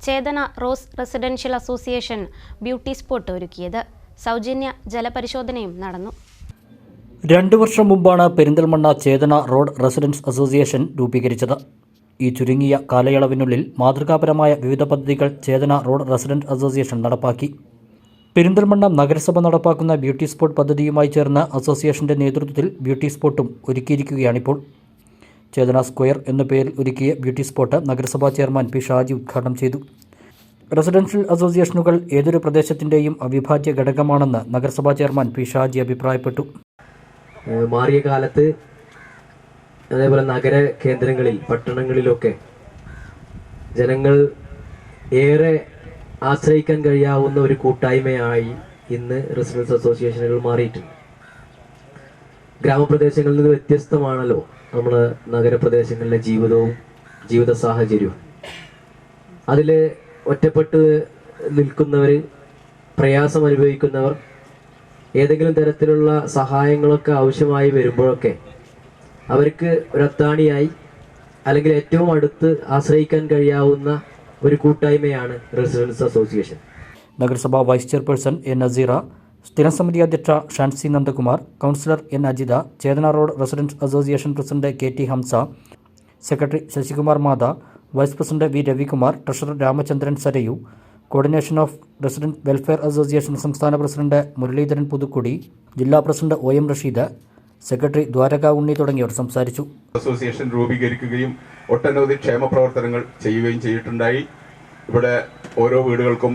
Chethana Rose residential association beauty spot ഒരുക്കിയത്. സൗജന്യ ജലപരിശോധനയും നടന്നു. 2 വർഷം മുമ്പാണ് Perinthalmanna Chethana road residents association രൂപീകരിച്ചത്. ഈ ചുരുങ്ങിയ കാലയളവിനുള്ളിൽ മാതൃകാപരമായ വിവിധ പദ്ധതികൾ ചേതന റോഡ് റെസിഡൻസ് അസോസിയേഷൻ നടപ്പാക്കി. പെരിന്തൽമണ്ണ നഗരസഭ നടപ്പാക്കുന്ന ബ്യൂട്ടി സ്പോട്ട് പദ്ധതിയുമായി ചേർന്ന് അസോസിയേഷന്റെ നേതൃത്വത്തിൽ ബ്യൂട്ടി സ്പോട്ടും ഒരുക്കിയിരിക്കുകയാണിപ്പോൾ. ചേതന സ്ക്വയർ എന്ന പേരിൽ ഒരുക്കിയ ബ്യൂട്ടി സ്പോട്ട് നഗരസഭാ ചെയർമാൻ P ഷാജി ഉദ്ഘാടനം ചെയ്തു. റെസിഡൻഷ്യൽ അസോസിയേഷനുകൾ ഏതൊരു പ്രദേശത്തിൻ്റെയും അവിഭാജ്യ ഘടകമാണെന്ന് നഗരസഭാ ചെയർമാൻ P ഷാജി അഭിപ്രായപ്പെട്ടു. മാറിയ കാലത്ത് അതേപോലെ നഗര കേന്ദ്രങ്ങളിൽ പട്ടണങ്ങളിലൊക്കെ ജനങ്ങൾ ഏറെ ആശ്രയിക്കാൻ കഴിയാവുന്ന ഒരു കൂട്ടായ്മയായി ഇന്ന് റെസിഡൻസ് അസോസിയേഷനുകൾ മാറിയിട്ടുണ്ട്. ഗ്രാമപ്രദേശങ്ങളിൽ നിന്ന് വ്യത്യസ്തമാണല്ലോ നമ്മുടെ നഗരപ്രദേശങ്ങളിലെ ജീവിത സാഹചര്യവും. അതിൽ ഒറ്റപ്പെട്ട് നിൽക്കുന്നവർ, പ്രയാസം അനുഭവിക്കുന്നവർ, ഏതെങ്കിലും തരത്തിലുള്ള സഹായങ്ങളൊക്കെ ആവശ്യമായി വരുമ്പോഴൊക്കെ അവർക്ക് ഒരത്താണിയായി അല്ലെങ്കിൽ ഏറ്റവും അടുത്ത് ആശ്രയിക്കാൻ കഴിയാവുന്ന ഒരു കൂട്ടായ്മയാണ് റെസിഡൻസ് അസോസിയേഷൻ. നഗരസഭാ വൈസ് ചെയർപേഴ്സൺ N നസീറ, സ്ഥിരം സമിതി അധ്യക്ഷ Shancy Nandakumar, councillor N Ajitha, Chethana road residents association president KT Hamsa, secretary Sasikumar Madha, vice president V Ravikumar, treasurer Ramachandran Sarayu, coordination of resident welfare association സംസ്ഥാന പ്രസിഡന്റ് മുരളീധരൻ പുതുക്കുടി, ജില്ലാ president OM Rasheed, secretary Dwaraka Unni തുടങ്ങിയവർ സംസാരിച്ചു. അസോസിയേഷൻ രൂപീകരിക്കുകയും ഒട്ടനവധി ക്ഷേമ പ്രവർത്തനങ്ങൾ ചെയ്യുകയും ചെയ്തിട്ടുണ്ടായി. ഇവിടെ ഓരോ വീടുകൾക്കും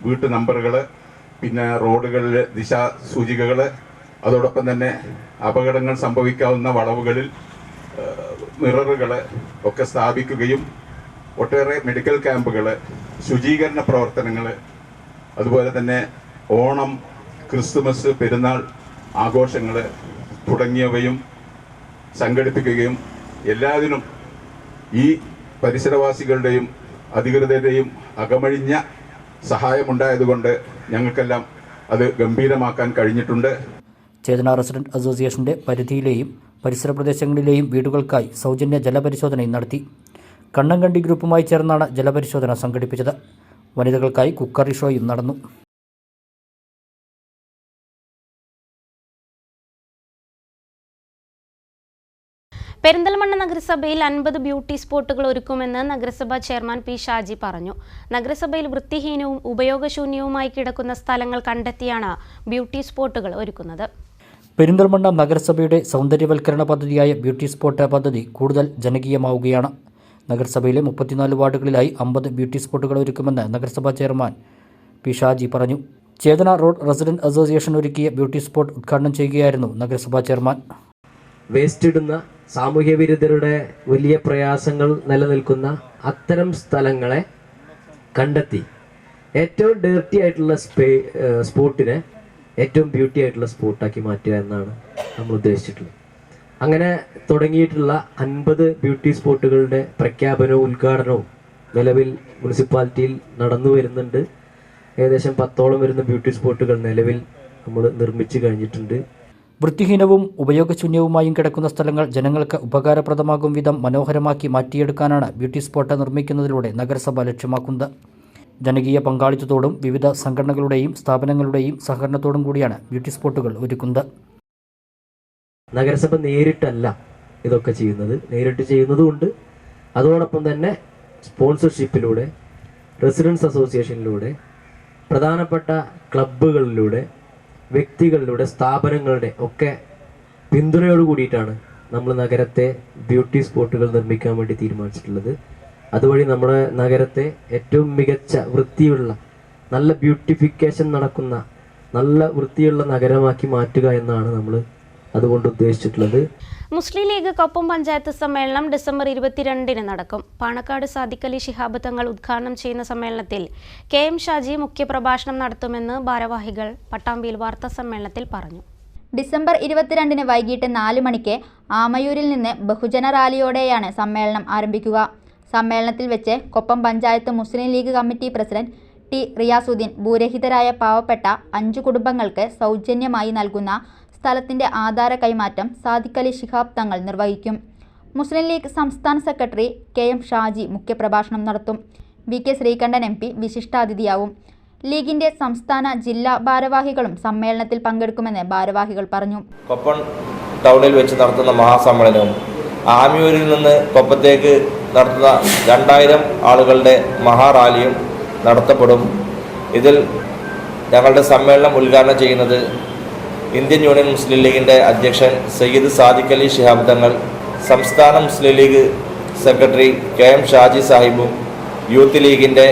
വീട്ടു നമ്പറുകൾ, പിന്നെ റോഡുകളിൽ ദിശാസൂചികകൾ, അതോടൊപ്പം തന്നെ അപകടങ്ങൾ സംഭവിക്കാവുന്ന വളവുകളിൽ മിററുകൾ ഒക്കെ സ്ഥാപിക്കുകയും ഒട്ടേറെ മെഡിക്കൽ ക്യാമ്പുകൾ, ശുചീകരണ പ്രവർത്തനങ്ങൾ, അതുപോലെ തന്നെ ഓണം, ക്രിസ്തുമസ്, പെരുന്നാൾ ആഘോഷങ്ങൾ തുടങ്ങിയവയും സംഘടിപ്പിക്കുകയും എല്ലാത്തിനും ഈ പരിസരവാസികളുടെയും അധികൃതരുടെയും അകമഴിഞ്ഞ സഹായമുണ്ടായതുകൊണ്ട് ഞങ്ങൾക്കെല്ലാം അത് ഗംഭീരമാക്കാൻ കഴിഞ്ഞിട്ടുണ്ട്. ചേതന റെസിഡന്റ് അസോസിയേഷന്റെ പരിധിയിലെയും പരിസര പ്രദേശങ്ങളിലെയും വീടുകൾക്കായി സൗജന്യ ജലപരിശോധനയും നടത്തി. കണ്ണങ്കണ്ടി ഗ്രൂപ്പുമായി ചേർന്നാണ് ജലപരിശോധന സംഘടിപ്പിച്ചത്. വനിതകൾക്കായി കുക്കറി ഷോയും നടന്നു. പെരിന്തൽമണ്ണ നഗരസഭയിൽ 50 ബ്യൂട്ടി സ്പോട്ടുകൾ ഒരുക്കുമെന്ന് നഗരസഭാ ചെയർമാൻ പി ഷാജി പറഞ്ഞു. നഗരസഭയിൽ വൃത്തിഹീനവും ഉപയോഗശൂന്യവുമായി കിടക്കുന്ന സ്ഥലങ്ങൾ കണ്ടെത്തിയാണ് ബ്യൂട്ടി സ്പോട്ടുകൾ ഒരുക്കുന്നത്. പെരിന്തൽമണ്ണ നഗരസഭയുടെ സൗന്ദര്യവൽക്കരണ പദ്ധതിയായ ബ്യൂട്ടി സ്പോട്ട് പദ്ധതി കൂടുതൽ ജനകീയമാവുകയാണ്. നഗരസഭയിലെ 34 വാർഡുകളിലായി 50 ബ്യൂട്ടി സ്പോട്ടുകൾ ഒരുക്കുമെന്ന് നഗരസഭാ ചെയർമാൻ പി ഷാജി പറഞ്ഞു. ചേതന റോഡ് റെസിഡന്റ് അസോസിയേഷൻ ഒരുക്കിയ ബ്യൂട്ടി സ്പോട്ട് ഉദ്ഘാടനം ചെയ്യുകയായിരുന്നു നഗരസഭാ ചെയർമാൻ. വേസ്റ്റ് ഇടുന്ന സാമൂഹ്യ വിരുദ്ധരുടെ വലിയ പ്രയാസങ്ങൾ നിലനിൽക്കുന്ന അത്തരം സ്ഥലങ്ങളെ കണ്ടെത്തി ഏറ്റവും ഡേർട്ടി ആയിട്ടുള്ള സ്പോട്ടിനെ ഏറ്റവും ബ്യൂട്ടി ആയിട്ടുള്ള സ്പോട്ടാക്കി മാറ്റുക എന്നാണ് നമ്മൾ ഉദ്ദേശിച്ചിട്ടുള്ളത്. അങ്ങനെ തുടങ്ങിയിട്ടുള്ള 50 ബ്യൂട്ടി സ്പോട്ടുകളുടെ പ്രഖ്യാപനവും ഉദ്ഘാടനവും നിലവിൽ മുനിസിപ്പാലിറ്റിയിൽ നടന്നു വരുന്നുണ്ട്. ഏകദേശം 10ഓളം വരുന്ന ബ്യൂട്ടി സ്പോട്ടുകൾ നിലവിൽ നമ്മൾ നിർമ്മിച്ചു കഴിഞ്ഞിട്ടുണ്ട്. വൃത്തിഹീനവും ഉപയോഗശൂന്യവുമായും കിടക്കുന്ന സ്ഥലങ്ങൾ ജനങ്ങൾക്ക് ഉപകാരപ്രദമാകും വിധം മനോഹരമാക്കി മാറ്റിയെടുക്കാനാണ് ബ്യൂട്ടി സ്പോട്ട് നിർമ്മിക്കുന്നതിലൂടെ നഗരസഭ ലക്ഷ്യമാക്കുന്നത്. ജനകീയ പങ്കാളിത്തത്തോടും വിവിധ സംഘടനകളുടെയും സ്ഥാപനങ്ങളുടെയും സഹകരണത്തോടും കൂടിയാണ് ബ്യൂട്ടി സ്പോട്ടുകൾ ഒരുക്കുന്നത്. നഗരസഭ നേരിട്ടല്ല ഇതൊക്കെ ചെയ്യുന്നത്, നേരിട്ട് ചെയ്യുന്നതുകൊണ്ട് അതോടൊപ്പം തന്നെ സ്പോൺസർഷിപ്പിലൂടെ, റെസിഡൻസ് അസോസിയേഷനിലൂടെ, പ്രധാനപ്പെട്ട ക്ലബ്ബുകളിലൂടെ, വ്യക്തികളിലൂടെ, സ്ഥാപനങ്ങളുടെ ഒക്കെ പിന്തുണയോട് കൂടിയിട്ടാണ് നമ്മൾ നഗരത്തെ ബ്യൂട്ടി സ്പോട്ടുകൾ നിർമ്മിക്കാൻ വേണ്ടി തീരുമാനിച്ചിട്ടുള്ളത്. അതുവഴി നമ്മുടെ നഗരത്തെ ഏറ്റവും മികച്ച വൃത്തിയുള്ള, നല്ല ബ്യൂട്ടിഫിക്കേഷൻ നടക്കുന്ന, നല്ല വൃത്തിയുള്ള നഗരമാക്കി മാറ്റുക എന്നാണ് നമ്മൾ അതുകൊണ്ട് ഉദ്ദേശിച്ചിട്ടുള്ളത്. മുസ്ലിം ലീഗ് കൊപ്പം പഞ്ചായത്ത് സമ്മേളനം ഡിസംബർ 22-ന് നടക്കും. പാണക്കാട് സാദിഖ് അലി ശിഹാബ് തങ്ങൾ ഉദ്ഘാടനം ചെയ്യുന്ന സമ്മേളനത്തിൽ KM ഷാജി മുഖ്യപ്രഭാഷണം നടത്തുമെന്ന് ഭാരവാഹികൾ പട്ടാമ്പിയിൽ വാർത്താ സമ്മേളനത്തിൽ പറഞ്ഞു. ഡിസംബർ 22-ന് വൈകിട്ട് 4 മണിക്ക് ആമയൂരിൽ നിന്ന് ബഹുജന റാലിയോടെയാണ് സമ്മേളനം ആരംഭിക്കുക. സമ്മേളനത്തിൽ വെച്ച് Koppam panchayat Muslim League committee president T Riyasudheen ഭൂരഹിതരായ പാവപ്പെട്ട 5 കുടുംബങ്ങൾക്ക് സൗജന്യമായി നൽകുന്ന സ്ഥലത്തിന്റെ ആധാര കൈമാറ്റം സാദിഖ് അലി ശിഹാബ് തങ്ങൾ നിർവഹിക്കും. മുസ്ലിം ലീഗ് സംസ്ഥാന സെക്രട്ടറി KM ഷാജി മുഖ്യപ്രഭാഷണം നടത്തും. VK Sreekandan MP വിശിഷ്ടാതിഥിയാവും. ലീഗിന്റെ സംസ്ഥാന ജില്ലാ ഭാരവാഹികളും സമ്മേളനത്തിൽ പങ്കെടുക്കുമെന്ന് ഭാരവാഹികൾ പറഞ്ഞു. കൊപ്പം ടൗണിൽ വെച്ച് നടത്തുന്ന മഹാസമ്മേളനവും ആമിയൂരിൽ നിന്ന് കൊപ്പത്തേക്ക് നടത്തുന്ന 2000 ആളുകളുടെ മഹാറാലിയും നടത്തപ്പെടും. ഇതിൽ ഞങ്ങളുടെ സമ്മേളനം ഉദ്ഘാടനം ചെയ്യുന്നത് ഇന്ത്യൻ യൂണിയൻ മുസ്ലിം ലീഗിൻ്റെ അധ്യക്ഷൻ സയ്യിദ് സാദിഖ് അലി ശിഹാബ് തങ്ങൾ, സംസ്ഥാന മുസ്ലിം ലീഗ് സെക്രട്ടറി KM ഷാജി സാഹിബും യൂത്ത് ലീഗിൻ്റെ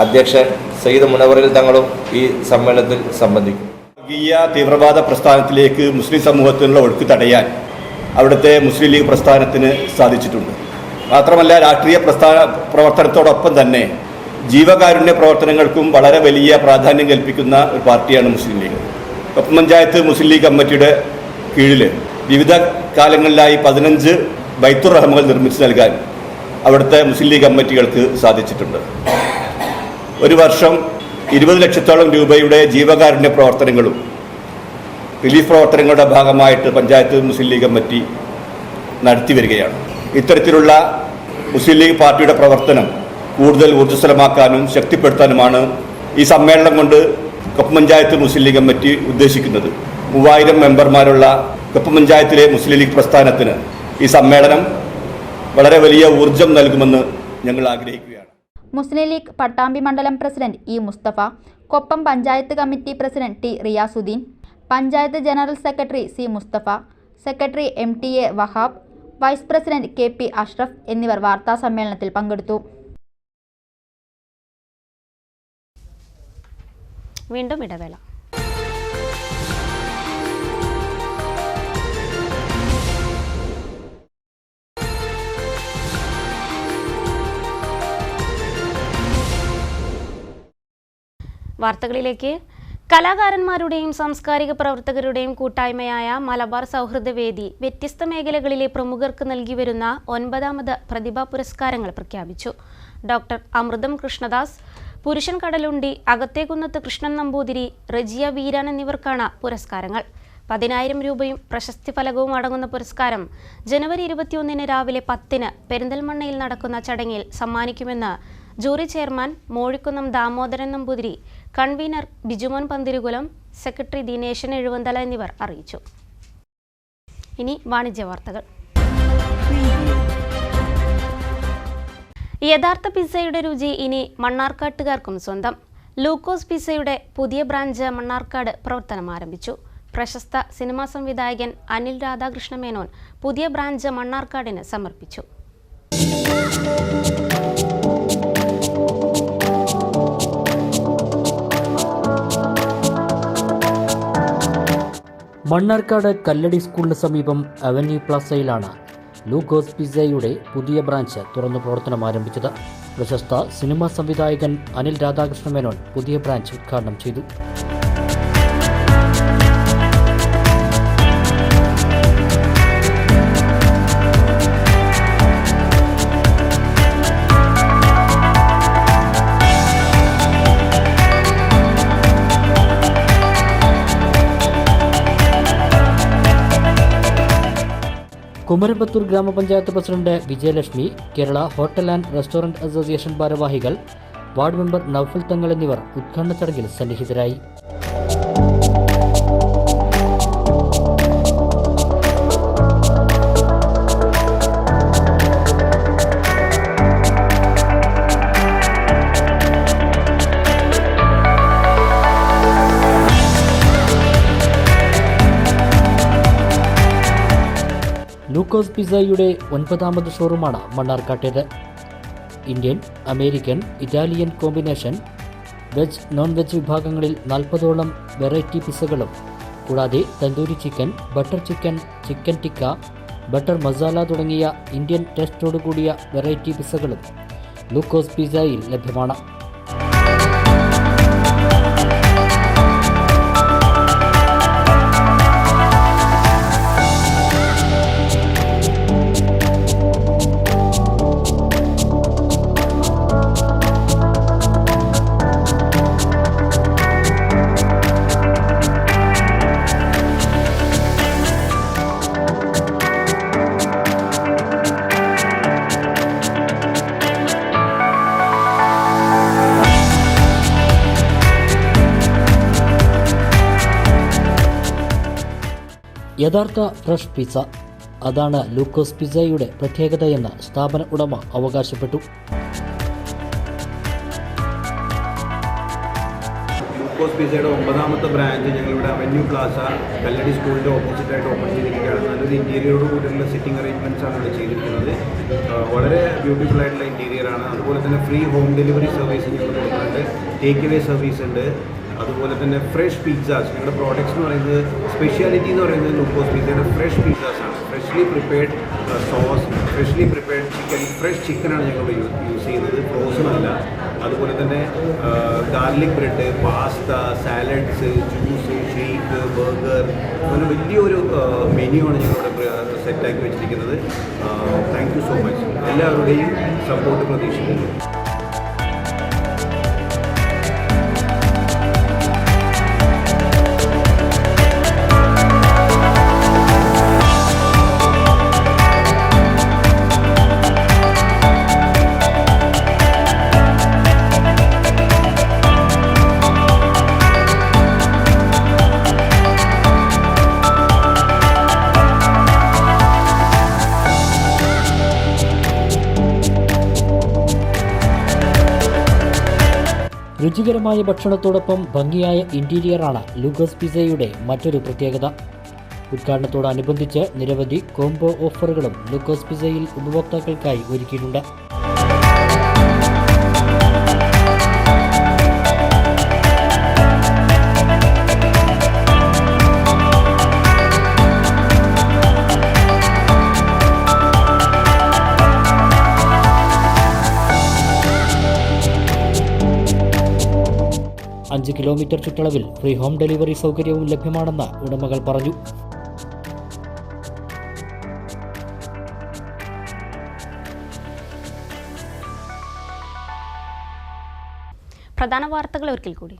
അധ്യക്ഷൻ സയ്യിദ് മുനവറിൽ തങ്ങളും ഈ സമ്മേളനത്തിൽ സംബന്ധിക്കും. വർഗീയ തീവ്രവാദ പ്രസ്ഥാനത്തിലേക്ക് മുസ്ലിം സമൂഹത്തിനുള്ള ഒഴുക്ക് തടയാൻ അവിടുത്തെ മുസ്ലിം ലീഗ് പ്രസ്ഥാനത്തിന് സാധിച്ചിട്ടുണ്ട്. മാത്രമല്ല, രാഷ്ട്രീയ പ്രവർത്തനത്തോടൊപ്പം തന്നെ ജീവകാരുണ്യ പ്രവർത്തനങ്ങൾക്കും വളരെ വലിയ പ്രാധാന്യം കൽപ്പിക്കുന്ന ഒരു പാർട്ടിയാണ് മുസ്ലിം ലീഗ്. കൊപ്പം പഞ്ചായത്ത് മുസ്ലിം ലീഗ് കമ്മിറ്റിയുടെ കീഴിൽ വിവിധ കാലങ്ങളിലായി 15 ബൈത്തുർ റഹ്മകൾ നിർമ്മിച്ചു നൽകാൻ അവിടുത്തെ മുസ്ലിം ലീഗ് കമ്മിറ്റികൾക്ക് സാധിച്ചിട്ടുണ്ട്. ഒരു വർഷം 20 ലക്ഷത്തോളം രൂപയുടെ ജീവകാരുണ്യ പ്രവർത്തനങ്ങളും റിലീഫ് പ്രവർത്തനങ്ങളുടെ ഭാഗമായിട്ട് പഞ്ചായത്ത് മുസ്ലിം ലീഗ് കമ്മിറ്റി നടത്തി വരികയാണ്. ഇത്തരത്തിലുള്ള മുസ്ലിം ലീഗ് പാർട്ടിയുടെ പ്രവർത്തനം കൂടുതൽ ഊർജ്ജസ്വലമാക്കാനും ശക്തിപ്പെടുത്താനുമാണ് ഈ സമ്മേളനം കൊണ്ട് കൊപ്പം പഞ്ചായത്ത് മുസ്ലിം ലീഗ് കമ്മിറ്റി ഉദ്ദേശിക്കുന്നത്. 3000 മെമ്പർമാരുള്ള കൊപ്പം പഞ്ചായത്തിലെ മുസ്ലിം ലീഗ് പ്രസ്ഥാനത്തിന് ഈ സമ്മേളനം വളരെ വലിയ ഊർജം നൽകുമെന്ന് ഞങ്ങൾ ആഗ്രഹിക്കുകയാണ്. മുസ്ലിം ലീഗ് പട്ടാമ്പി മണ്ഡലം president E Musthafa, Koppam panchayat committee president T Riyasuddin, panchayat general secretary C Musthafa, secretary MTA Wahab, vice president KP Ashraf എന്നിവർ വാർത്താ സമ്മേളനത്തിൽ പങ്കെടുത്തു. വീണ്ടും ഇടവേള. വാർത്തകളിലേക്ക്. കലാകാരന്മാരുടെയും സാംസ്കാരിക പ്രവർത്തകരുടെയും കൂട്ടായ്മയായ മലബാർ സൗഹൃദവേദി വ്യത്യസ്ത മേഖലകളിലെ പ്രമുഖർക്ക് നൽകി വരുന്ന 9ാമത് പ്രതിഭാ പുരസ്കാരങ്ങൾ പ്രഖ്യാപിച്ചു. ഡോക്ടർ അമൃതം കൃഷ്ണദാസ്, പുരുഷൻ കടലുണ്ടി, അകത്തേക്കുന്നത്ത് കൃഷ്ണൻ നമ്പൂതിരി, റജിയ വീരാൻ എന്നിവർക്കാണ് പുരസ്കാരങ്ങൾ. 10,000 രൂപയും പ്രശസ്തി ഫലകവും അടങ്ങുന്ന പുരസ്കാരം ജനുവരി 21 രാവിലെ 10 പെരിന്തൽമണ്ണയിൽ നടക്കുന്ന ചടങ്ങിൽ സമ്മാനിക്കുമെന്ന് jury chairman Mozhikkunnam Damodaran Namboothiri, convener Bijumon Panthirukulam, secretary Dineshan Ezhuvanthala എന്നിവർ അറിയിച്ചു. ഇനി വാണിജ്യ വാർത്തകൾ. യഥാർത്ഥ പിസ്സയുടെ രുചി ഇനി മണ്ണാർക്കാട്ടുകാർക്കും സ്വന്തം. ലൂക്കോസ് പിസ്സയുടെ പുതിയ ബ്രാഞ്ച് മണ്ണാർക്കാട് പ്രവർത്തനം ആരംഭിച്ചു. പ്രശസ്ത സിനിമാ സംവിധായകൻ അനിൽ രാധാകൃഷ്ണ മേനോൻ പുതിയ ബ്രാഞ്ച് മണ്ണാർക്കാടിന് സമർപ്പിച്ചു. മണ്ണാർക്കാട് കല്ലടി സ്കൂളിന് സമീപം അവന്യൂ പ്ലാസയിലാണ് ലൂക്കോസ് പിസ്സയുടെ പുതിയ ബ്രാഞ്ച് തുറന്നു പ്രവർത്തനം ആരംഭിച്ചത്. പ്രശസ്ത സിനിമാ സംവിധായകൻ അനിൽ രാധാകൃഷ്ണ മേനോൻ പുതിയ ബ്രാഞ്ച് ഉദ്ഘാടനം ചെയ്തു. കുമരമ്പത്തൂർ ഗ്രാമപഞ്ചായത്ത് president Vijayalakshmi, Kerala hotel and restaurant association ഭാരവാഹികൾ, വാർഡ് മെമ്പർ നൌഫൽ തങ്ങൾ എന്നിവർ ഉദ്ഘാടന ചടങ്ങിൽ സന്നിഹിതരായി. ലൂക്കോസ് പിസ്സയുടെ 9ാമത് ഷോറൂമാണ് മണ്ണാർക്കാട്ടേത്. Indian, American, Italian combination, veg, non veg വിഭാഗങ്ങളിൽ 40ഓളം വെറൈറ്റി പിസ്സകളും കൂടാതെ tandoori chicken, butter chicken, chicken tikka, butter masala തുടങ്ങിയ ഇന്ത്യൻ ടേസ്റ്റോടുകൂടിയ വെറൈറ്റി പിസ്സകളും ലൂക്കോസ് പിസ്സയിൽ ലഭ്യമാണ്. യഥാർത്ഥ ഫ്രഷ് പിസ്സ, അതാണ് ലൂക്കോസ് പിസ്സയുടെ പ്രത്യേകതയെന്ന് സ്ഥാപന ഉടമ അവകാശപ്പെട്ടു. ലൂക്കോസ് പിസ്സയുടെ 9ാമത്തെ ബ്രാഞ്ച് ഞങ്ങളിവിടെ അവന്യൂ പ്ലാസ കല്ലടി സ്കൂളിൻ്റെ ഓപ്പോസിറ്റായിട്ട് ഓപ്പൺ ചെയ്തിരിക്കുകയാണ്. നല്ലൊരു ഇൻറ്റീരിയറോട് കൂടിയുള്ള സിറ്റിംഗ് അറേഞ്ച്മെൻറ്റ്സ് ആണ് ഇവിടെ ചെയ്തിരിക്കുന്നത്. വളരെ ബ്യൂട്ടിഫുൾ ആയിട്ടുള്ള ഇൻറ്റീരിയറാണ്. അതുപോലെ തന്നെ ഫ്രീ ഹോം ഡെലിവറി സർവീസ് ഞങ്ങൾ കൊടുക്കുന്നുണ്ട്. ടേക്ക് അവേ സർവീസ് ഉണ്ട്. അതുപോലെ തന്നെ ഫ്രഷ് പിസ്സാസ്, ഞങ്ങളുടെ പ്രോഡക്ട്സ് എന്ന് പറയുന്നത് സ്പെഷ്യാലിറ്റി എന്ന് പറയുന്നത് ലൂക്കോസ് പിസ്സയുടെ ഫ്രഷ് പിസ്സാസ് ആണ്. Freshly prepared sauce, freshly prepared chicken, fresh ചിക്കനാണ് ഞങ്ങൾ യൂസ് ചെയ്യുന്നത്, ഫ്രോസൺ അല്ല. അതുപോലെ തന്നെ garlic bread, pasta, salads, juice, shake, burger, അങ്ങനെ വലിയൊരു മെനു ആണ് ഞങ്ങളിവിടെ സെറ്റാക്കി വെച്ചിരിക്കുന്നത്. Thank you so much. എല്ലാവരുടെയും സപ്പോർട്ട് പ്രതീക്ഷിക്കുന്നു. രുചികരമായ ഭക്ഷണത്തോടൊപ്പം ഭംഗിയായ ഇന്റീരിയറാണ് ലൂക്കോസ് പിസ്സയുടെ മറ്റൊരു പ്രത്യേകത. ഉദ്ഘാടനത്തോടനുബന്ധിച്ച് നിരവധി കോംബോ ഓഫറുകളും ലൂക്കോസ് പിസ്സയിൽ ഉപഭോക്താക്കൾക്കായി ഒരുക്കിയിട്ടുണ്ട്. 5 കിലോമീറ്റർ ചുറ്റളവിൽ ഫ്രീ ഹോം ഡെലിവറി സൗകര്യവും ലഭ്യമാണെന്ന് ഉടമകൾ പറഞ്ഞു. പ്രധാന വാർത്തകൾ ഒരിക്കൽ കൂടി.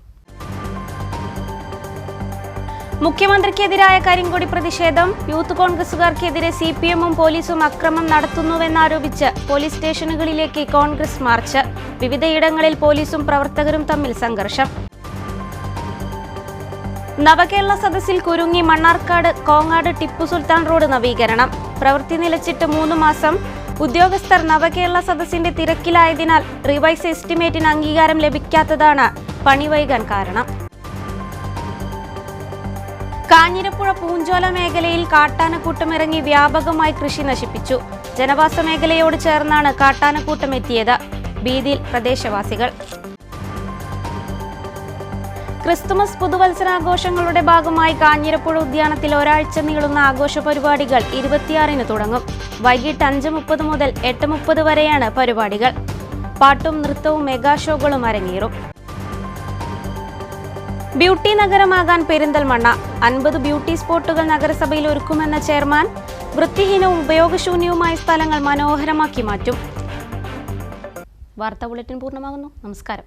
മുഖ്യമന്ത്രിക്കെതിരായ കരിങ്കൊടി പ്രതിഷേധം. യൂത്ത് കോൺഗ്രസുകാർക്കെതിരെ CPM-ഉം പോലീസും അക്രമം നടത്തുന്നുവെന്നാരോപിച്ച് പോലീസ് സ്റ്റേഷനുകളിലേക്ക് കോൺഗ്രസ് മാർച്ച്. വിവിധയിടങ്ങളിൽ പോലീസും പ്രവർത്തകരും തമ്മിൽ സംഘർഷം. നവകേരള സദസ്സിൽ കുരുങ്ങി മണ്ണാർക്കാട് കോങ്ങാട് ടിപ്പു സുൽത്താൻ റോഡ് നവീകരണം. പ്രവൃത്തി നിലച്ചിട്ട് 3 മാസം. ഉദ്യോഗസ്ഥർ നവകേരള സദസ്സിന്റെ തിരക്കിലായതിനാൽ റിവൈസ് എസ്റ്റിമേറ്റിന് അംഗീകാരം ലഭിക്കാത്തതാണ് പണി വൈകാൻ കാരണം. കാഞ്ഞിരപ്പുഴ പൂഞ്ചോല മേഖലയിൽ കാട്ടാനക്കൂട്ടമിറങ്ങി വ്യാപകമായി കൃഷി നശിപ്പിച്ചു. ജനവാസ മേഖലയോട് ചേർന്നാണ് കാട്ടാനക്കൂട്ടം എത്തിയത്. ഭീതിയിൽ പ്രദേശവാസികൾ. ക്രിസ്തുമസ് പുതുവത്സരാഘോഷങ്ങളുടെ ഭാഗമായി കാഞ്ഞിരപ്പുഴ ഉദ്യാനത്തിൽ ഒരാഴ്ച നീളുന്ന ആഘോഷ പരിപാടികൾ 26-ന് തുടങ്ങും. വൈകിട്ട് 5:30 മുതൽ 8:30 വരെയാണ് പരിപാടികൾ. പാട്ടും നൃത്തവും മെഗാ ഷോകളും അരങ്ങേറും. ബ്യൂട്ടി നഗരമാകാൻ പെരിന്തൽമണ്ണ. 50 ബ്യൂട്ടി സ്പോട്ടുകൾ നഗരസഭയിൽ ഒരുക്കുമെന്ന ചെയർമാൻ. വൃത്തിഹീനവും ഉപയോഗശൂന്യവുമായ സ്ഥലങ്ങൾ മനോഹരമാക്കി മാറ്റും. വാർത്താ ബുള്ളറ്റിൻ പൂർണ്ണമാകുന്നു. നമസ്കാരം.